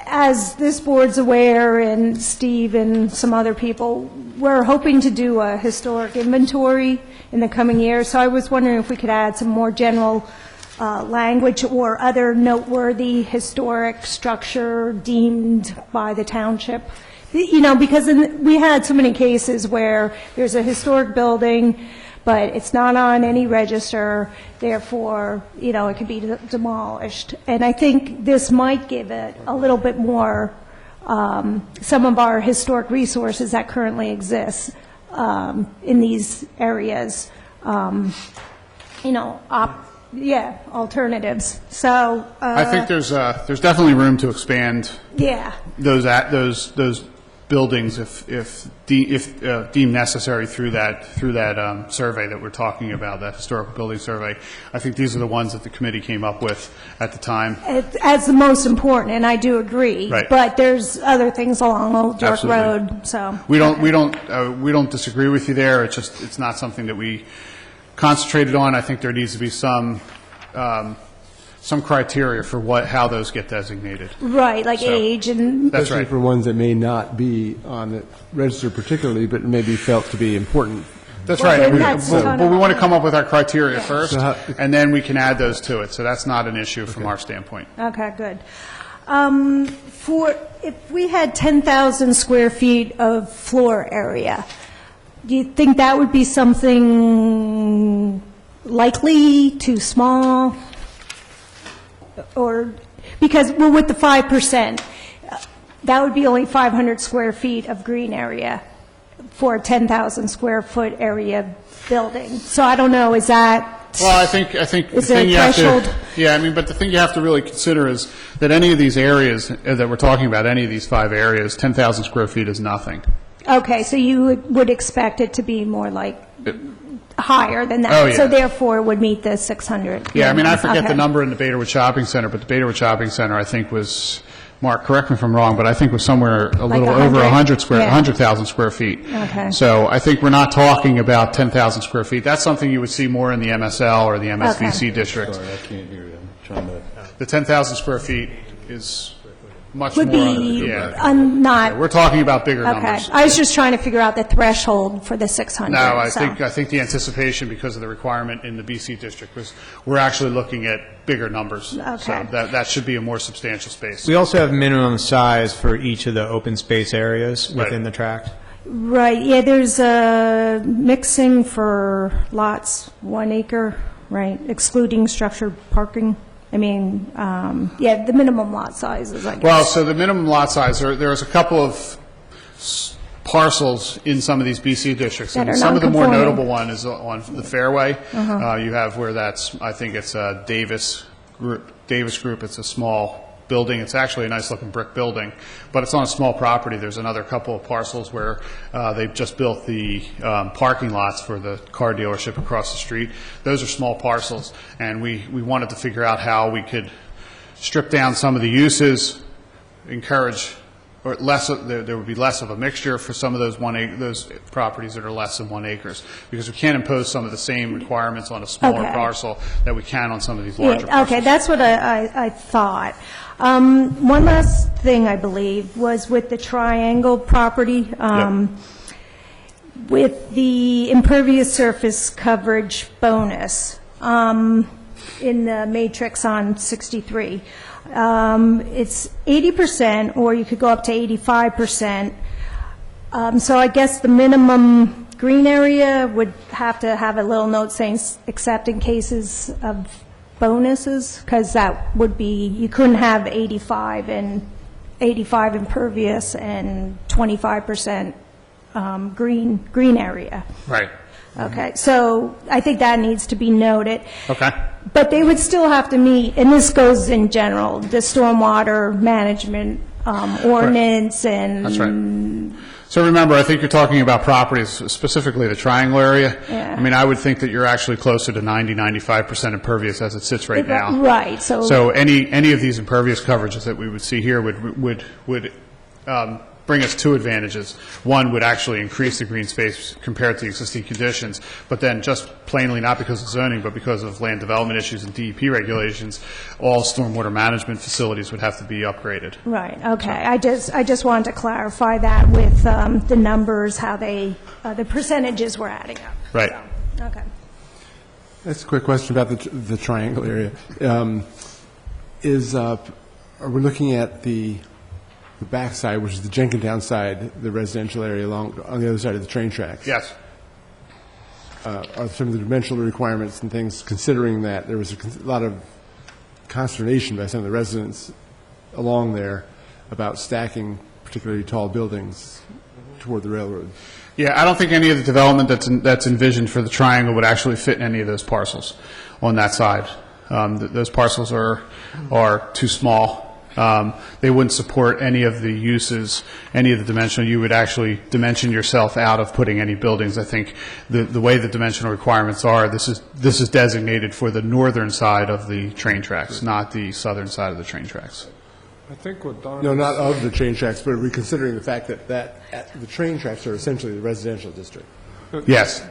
As this board's aware, and Steve and some other people, we're hoping to do a historic inventory in the coming year, so I was wondering if we could add some more general language or other noteworthy historic structure deemed by the township. Because we had so many cases where there's a historic building, but it's not on any register, therefore, it could be demolished. And I think this might give it a little bit more, some of our historic resources that currently exist in these areas, alternatives. So I think there's definitely room to expand yeah. those buildings if deemed necessary through that survey that we're talking about, that historical building survey. I think these are the ones that the committee came up with at the time. As the most important, and I do agree. Right. But there's other things along Old York Absolutely. Road, so. We don't disagree with you there. It's not something that we concentrated on. I think there needs to be some criteria for how those get designated. Right, like So- age and, That's Especially right. for ones that may not be on the register particularly, but may be felt to be important. That's Well, right. then We- that's But kind but of- we want to come up with our criteria first, So how- and then we can add those to it. So that's not an issue from our standpoint. okay, good. If we had 10,000 square feet of floor area, do you think that would be something likely, too small? Or, because, well, with the 5%, that would be only 500 square feet of green area for a 10,000 square foot area building. So I don't know, is that? Well, I think the Is there a thing you have to, threshold? yeah, I mean, but the thing you have to really consider is that any of these areas that we're talking about, any of these 5 areas, 10,000 square feet is nothing. Okay, so you would expect it to be more like higher than that? Oh, yeah. So therefore, it would meet the 600? Yeah, I mean, I forget the Okay. number in the Betawood Shopping Center, but the Betawood Shopping Center, I think was, Mark, correct me if I'm wrong, but I think was somewhere a little over 100? Yeah. 100,000 square feet. Okay. So I think we're not talking about 10,000 square feet. That's something you would see more in the MSL or the MSVC district. Sorry, I can't hear you. I'm trying to... The 10,000 square feet is much more. Would be Yeah. not, We're talking about bigger okay. numbers. I was just trying to figure out the threshold for the 600. No, I so. think the anticipation, because of the requirement in the BC district, was we're actually looking at bigger numbers. Okay. So that should be a more substantial space. We also have minimum size for each of the open space areas Right. within the tract. Right, yeah, there's a mixing for lots, 1 acre, right, excluding structured parking. I mean, yeah, the minimum lot sizes, I guess. Well, so the minimum lot size, there's a couple of parcels in some of these BC districts. That And are some of the more non-conforming. notable one is on the Fairway. You have where I think it's Davis Group. It's a small building. It's actually a nice-looking brick building, but it's on a small property. There's another couple of parcels where they've just built the parking lots for the car dealership across the street. Those are small parcels, and we wanted to figure out how we could strip down some of the uses, encourage, or there would be less of a mixture for some of those those properties that are less than 1 acres, because we can't impose some of the same requirements on a smaller Okay. parcel that we can on some of these larger Yeah, parcels. okay, that's what I thought. One last thing, I believe, was with the Triangle property. With the impervious surface coverage bonus in the matrix on 63. It's 80%, or you could go up to 85%. So I guess the minimum green area would have to have a little note saying, except in cases of bonuses, because that would be, you couldn't have 85 impervious and 25% green area. Right. Okay, so I think that needs to be noted. Okay. But they would still have to meet, and this goes in general, the stormwater management ordinance and... That's right. So remember, I think you're talking about properties, specifically the Triangle area. Yeah. I mean, I would think that you're actually closer to 95% impervious as it sits right now. Right, so... So any of these impervious coverages that we would see here would bring us two advantages. One would actually increase the green space compared to existing conditions, but then just plainly, not because of zoning, but because of land development issues and DEP regulations, all stormwater management facilities would have to be upgraded. Right, okay. I just wanted to clarify that with the numbers, how they, the percentages were adding up. Right. So, okay. That's a quick question about the Triangle area. Are we looking at the backside, which is the Jenkintown side, the residential area on the other side of the train tracks? Yes. Are some of the dimensional requirements and things, considering that there was a lot of consternation by some of the residents along there about stacking particularly tall buildings toward the railroad? Yeah, I don't think any of the development that's envisioned for the Triangle would actually fit in any of those parcels on that side. Those parcels are too small They wouldn't support any of the uses, any of the dimensional. You would actually dimension yourself out of putting any buildings. I think the way the dimensional requirements are, this is designated for the northern side of the train tracks, not the southern side of the train tracks. I think what Don... No, not of the train tracks, but reconsidering the fact that the train tracks are essentially the residential district Yes.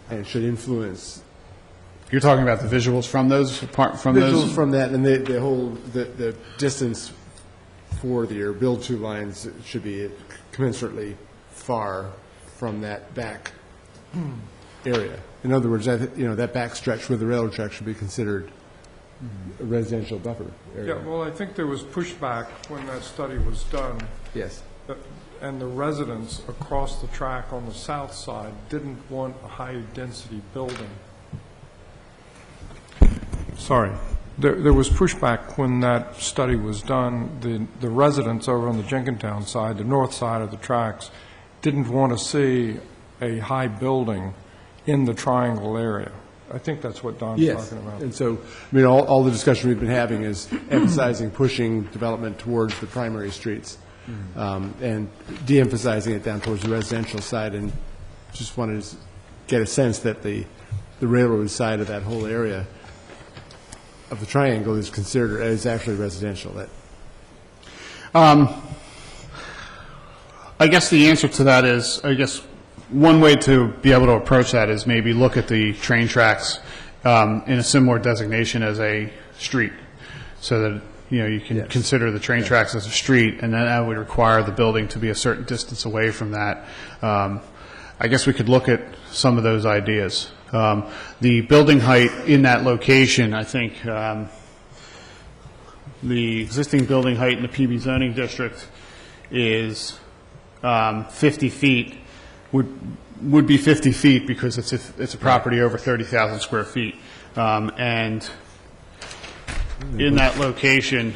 and should influence You're talking about the visuals from those, visuals from that, and the whole, the distance for your build-to lines should be commensurately far from that back area. In other words, that back stretch where the railroad track should be considered a residential buffer area. Yeah, well, I think there was pushback when that study was done, Yes. and the residents across the track on the south side didn't want a high-density building. Sorry. There was pushback when that study was done. The residents over on the Jenkintown side, the north side of the tracks, didn't want to see a high building in the triangle area. I think that's what Don's Yes, talking about. and so, all the discussion we've been having is emphasizing pushing development towards the primary streets, and de-emphasizing it down towards the residential side, and just wanted to get a sense that the railroad side of that whole area of the triangle is considered, is actually residential. I guess the answer to that is, one way to be able to approach that is maybe look at the train tracks in a similar designation as a street, so that you can consider the train tracks as a street, and then that would require the building to be a certain distance away from that. I guess we could look at some of those ideas. The building height in that location, I think, the existing building height in the PB zoning district is 50 feet. Would be 50 feet because it's a property over 30,000 square feet, and in that location,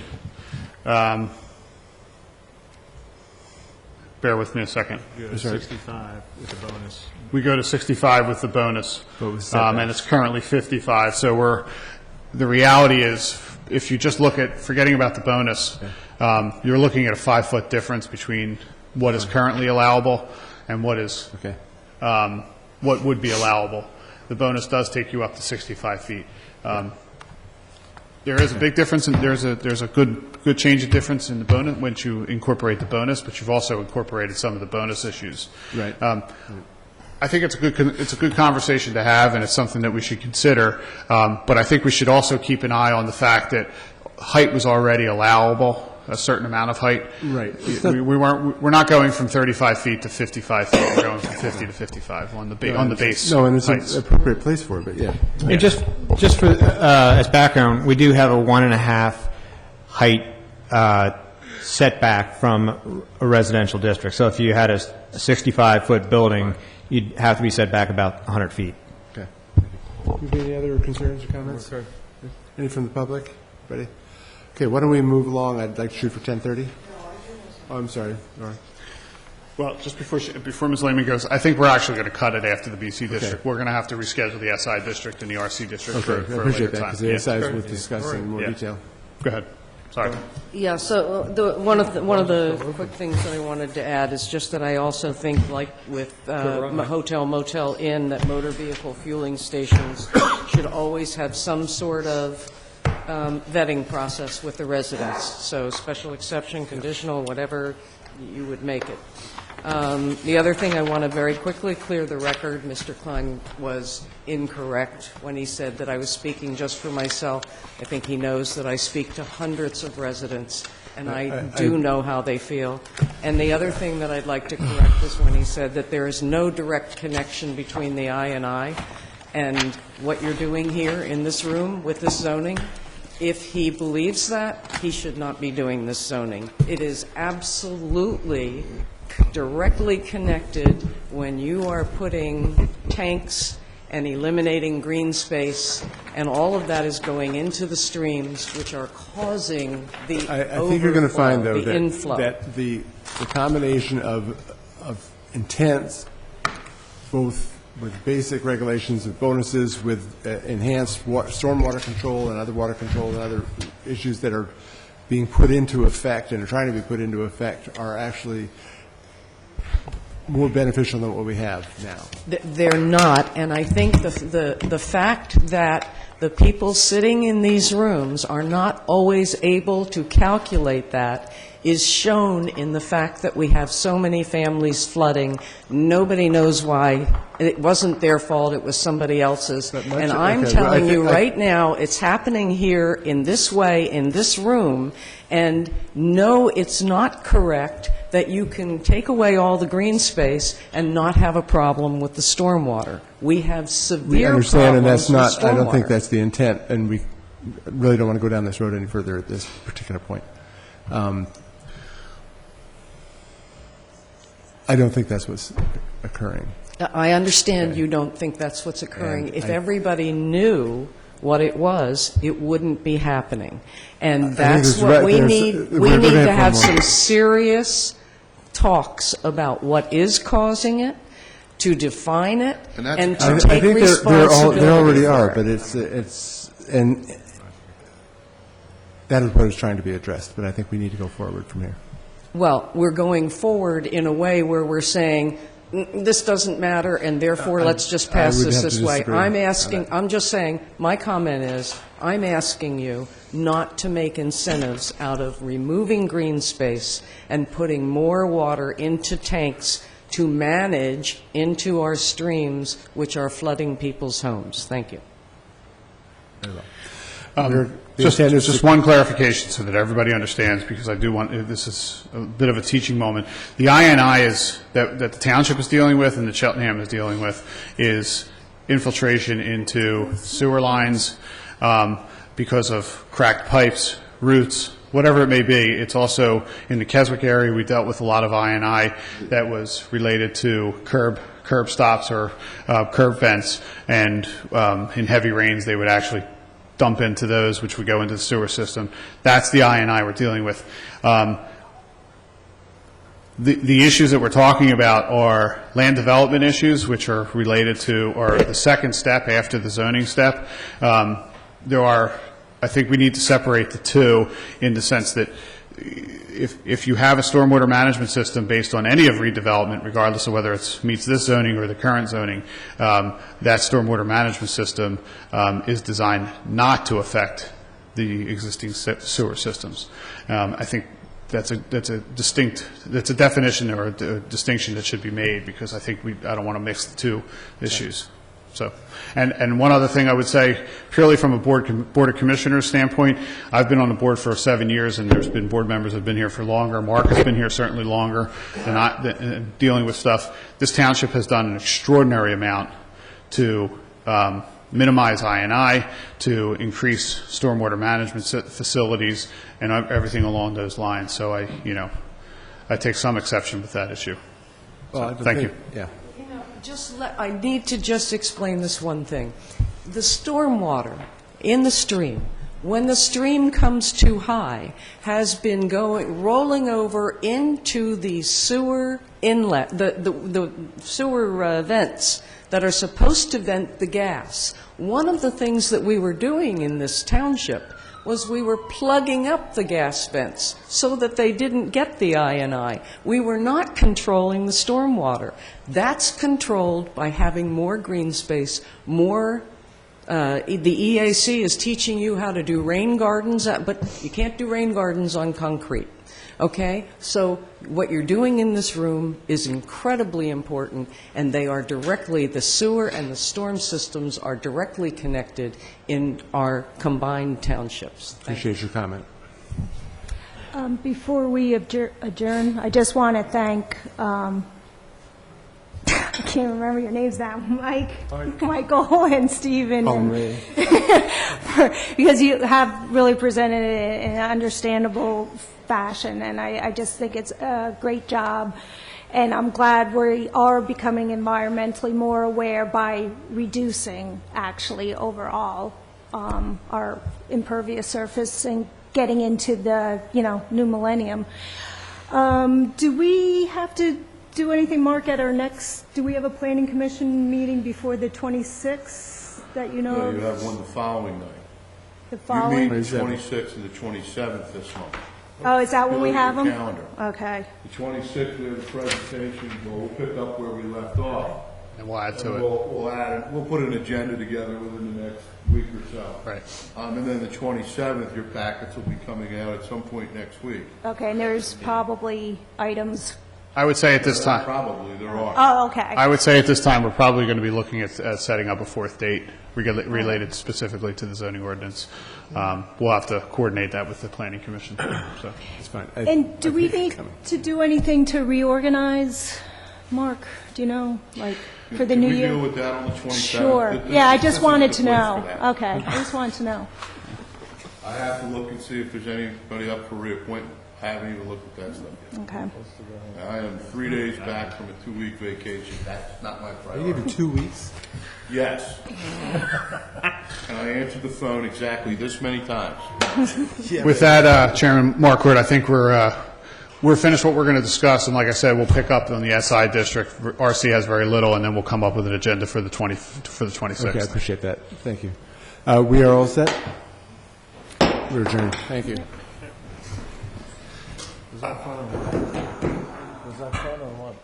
bear with me a second. Go to 65 with the bonus. We go to 65 with the bonus, and it's currently 55. So the reality is, if you just look at, forgetting about the bonus, you're looking at a 5-foot difference between what is currently allowable and what is what would be allowable. The bonus does take you up to 65 feet. There is a big difference, and there's a good change of difference in the bonus once you incorporate the bonus, but you've also incorporated some of the bonus issues. Right. I think it's a good conversation to have, and it's something that we should consider. But I think we should also keep an eye on the fact that height was already allowable, a certain amount of height. Right. We're not going from 35 feet to 55 feet. We're going from 50 to 55 on the base. No, and it's heights. an appropriate place for it, but yeah. And just for, as background, we do have a 1.5 height setback from a residential district. So if you had a 65-foot building, you'd have to be set back about 100 feet. Okay. Do you have any other concerns or comments? Okay. Any from the public? Ready? Okay, why don't we move along? I'd like to shoot for 10:30. Oh, I'm sorry. All right. Well, just before Ms. Lehman goes, I think we're actually going to cut it after the BC district. We're going to have to reschedule the SI district and the RC district for I a later appreciate that, time. because the Yeah. SIs we'll discuss in more Yeah. detail. Go ahead. Sorry. Yeah, so one of the quick things that I wanted to add is just that I also think, like with hotel, motel inn, that motor vehicle fueling stations should always have some sort of vetting process with the residents. So special exception, conditional, whatever you would make it. The other thing I want to very quickly clear the record, Mr. Klein was incorrect when he said that I was speaking just for myself. I think he knows that I speak to hundreds of residents, and I do know how they feel. And the other thing that I'd like to correct is when he said that there is no direct connection between the I and what you're doing here in this room with this zoning. If he believes that, he should not be doing this zoning. It is absolutely directly connected when you are putting tanks and eliminating green space, and all of that is going into the streams, which are causing the I think you're going to find, though, the inflow. that the combination of intents, both with basic regulations of bonuses, with enhanced stormwater control and other water control and other issues that are being put into effect and are trying to be put into effect are actually more beneficial than what we have now. They're not, and I think the fact that the people sitting in these rooms are not always able to calculate that is shown in the fact that we have so many families flooding. Nobody knows why. It wasn't their fault, it was somebody else's. And I'm okay, telling well, you right now, it's happening here in this way, in this room, and no, it's not correct that you can take away all the green space and not have a problem with the stormwater. We have severe We understand, and that's problems not, with I don't think stormwater. that's the intent, and we really don't want to go down this road any further at this particular point. I don't think that's what's occurring. I understand you don't think that's what's occurring. And If I- everybody knew what it was, it wouldn't be happening. And think that's it's what right we there. need. We're We gonna need to have have one some more. serious talks about what is causing it, to define it, And that's- and I to take think responsibility there already for are, it. but it's, and that is what is trying to be addressed, but I think we need to go forward from here. Well, we're going forward in a way where we're saying, this doesn't matter, and therefore, let's just pass would this have to this way. disagree I'm on asking, I'm just saying, my comment is, I'm asking you not to make incentives out of removing green space and putting more water into tanks to manage into our streams, which are flooding people's homes. Thank you. Just one clarification so that everybody understands, because I do want, this is a bit of a teaching moment. The INI is, that the township is dealing with and that Cheltenham is dealing with, is infiltration into sewer lines because of cracked pipes, roots, whatever it may be. It's also in the Keswick area, we dealt with a lot of INI that was related to curb stops or curb vents, and in heavy rains, they would actually dump into those, which would go into the sewer system. That's the INI we're dealing with. The issues that we're talking about are land development issues, which are related to, or the second step after the zoning step. I think we need to separate the two in the sense that if you have a stormwater management system based on any of redevelopment, regardless of whether it meets this zoning or the current zoning, that stormwater management system is designed not to affect the existing sewer systems. I think that's a definition or a distinction that should be made, because I think I don't want to mix the two issues. So, and one other thing I would say, purely from a Board of Commissioners standpoint, I've been on the board for 7 years, and there's been board members that have been here for longer. Mark has been here certainly longer than dealing with stuff. This township has done an extraordinary amount to minimize INI, to increase stormwater management facilities, and everything along those lines. So I take some exception with that issue. Well, So, thank you. Yeah. I need to just explain this one thing. The stormwater in the stream, when the stream comes too high, has been rolling over into the sewer inlet, the sewer vents that are supposed to vent the gas. One of the things that we were doing in this township was we were plugging up the gas vents so that they didn't get the INI. We were not controlling the stormwater. That's controlled by having more green space, more, the EAC is teaching you how to do rain gardens, but you can't do rain gardens on concrete. Okay? So what you're doing in this room is incredibly important, and they are directly, the sewer and the storm systems are directly connected in our combined townships. Thank you. Appreciate your comment. Before we adjourn, I just want to thank, I can't remember your names now, Michael and Stephen. Because you have really presented it in an understandable fashion, and I just think it's a great job. And I'm glad we are becoming environmentally more aware by reducing, actually, overall, our impervious surface and getting into the, new millennium. Do we have to do anything, Mark, at our next, do we have a planning commission meeting before the 26th that you know No, of? you have one the following night. The You following? mean the 26th and the 27th this month. Oh, is that when we Look at have your them? calendar. Okay. The 26th, we have a presentation, we'll pick up where we left off. And we'll add to And it. we'll add, we'll put an agenda together within the next week or so. Right. And then the 27th, your packets will be coming out at some point next week. Okay, and there's probably items. I would say at this time, Probably, there are. Oh, okay. I would say at this time, we're probably going to be looking at setting up a fourth date related specifically to the zoning ordinance. We'll have to coordinate that with the planning commission, so. It's fine. And do we need to do anything to reorganize? Mark, do you know, like, for the new Can we year? deal with that on the 27th? Sure. Yeah, I just This wanted is to the place know. for that. Okay, I just wanted to know. I have to look and see if there's anybody up for reappointment. I haven't even looked at that stuff yet. Okay. I am 3 days back from a 2-week vacation. That's not my priority. You gave 2 weeks? Yes. And I answered the phone exactly this many times. With that, Chairman Markwood, I think we're finished what we're going to discuss, and like I said, we'll pick up on the SI district. RC has very little, and then we'll come up with an agenda for the 26th. Okay, I appreciate that. Thank you. We are all set? We're adjourned. Thank you. Was that fun or what?